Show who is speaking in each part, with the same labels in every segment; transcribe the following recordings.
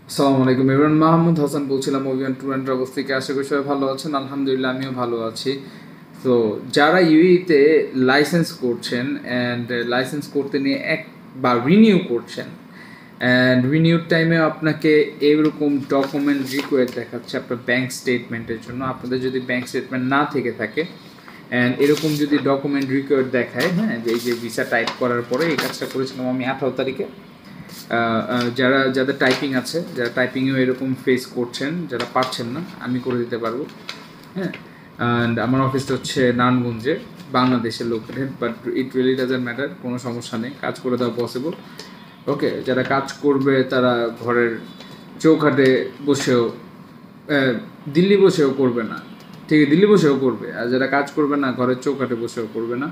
Speaker 1: আসসালামু আলাইকুম এভরিওয়ান, মাহমুদ হাসান বলছিলাম ওভিয়ান ট্যুর অ্যান্ড ট্রাভেলস থেকে। আশা করি সবাই ভালো আছেন। আলহামদুলিল্লাহ আমিও ভালো আছি। তো যারা ইউইতে লাইসেন্স করছেন অ্যান্ড লাইসেন্স করতে নিয়ে বা রিনিউ করছেন, অ্যান্ড রিনিউর টাইমে আপনাকে এরকম ডকুমেন্ট রিকোয়ার দেখাচ্ছে আপনার ব্যাঙ্ক স্টেটমেন্টের জন্য। আপনাদের যদি ব্যাঙ্ক স্টেটমেন্ট না থেকে থাকে অ্যান্ড এরকম যদি ডকুমেন্ট রিকোয়ার দেখায়, হ্যাঁ, যে এই যে ভিসা টাইপ করার পরে এই কাজটা করেছিলাম আমি 18 তারিখে। যাদের টাইপিং আছে, যারা টাইপিংয়েও এরকম ফেস করছেন, যারা পারছেন না, আমি করে দিতে পারবো। হ্যাঁ, অ্যান্ড আমার অফিসটা হচ্ছে নারায়ণগঞ্জে, বাংলাদেশের লোকেদের, but it really doesn't matter, কোনো সমস্যা নেই, কাজ করে দেওয়া পসিবল। ওকে, যারা কাজ করবে তারা ঘরের চৌকাঠে বসেও, দিল্লি বসেও করবে না, ঠিক আছে, দিল্লি বসেও করবে। আর যারা কাজ করবে না, ঘরের চৌকাঠে বসেও করবে না।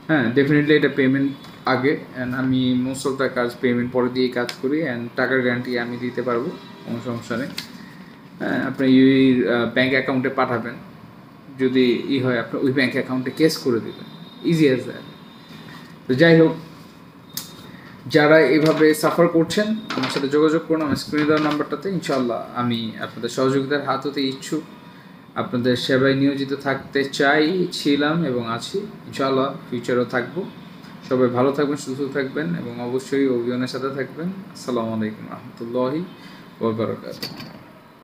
Speaker 1: হ্যাঁ, ডেফিনেটলি এটা পেমেন্ট আগে, অ্যান্ড আমি মোস্ট অফ দ্য কাজ পেমেন্ট পরে দিয়ে কাজ করি, অ্যান্ড টাকার গ্যারান্টি আমি দিতে পারবো, কোনো সমস্যা নেই। হ্যাঁ, আপনি ইউইর ব্যাঙ্ক অ্যাকাউন্টে পাঠাবেন, যদি হয় আপনার ওই ব্যাঙ্ক অ্যাকাউন্টে কেস করে দেবেন, ইজি অ্যাজ দ্যাট। তো যাই হোক, যারা এভাবে সাফার করছেন আমার সাথে যোগাযোগ করুন আমার স্ক্রিনে দেওয়ার নাম্বারটাতে। ইনশাল্লাহ আমি আপনাদের সহযোগিতার হাত হতে ইচ্ছুক, আপনাদের সেবায় নিয়োজিত থাকতে চাই, ছিলাম এবং আছি, ইনশাআল্লাহ ফিউচারও থাকবো। সবাই ভালো থাকবেন, সুস্থ থাকবেন এবং অবশ্যই অভিযানের সাথে থাকবেন। আসসালামু আলাইকুম রহমতুল্লাহি ওয়া বারাকাতুহু।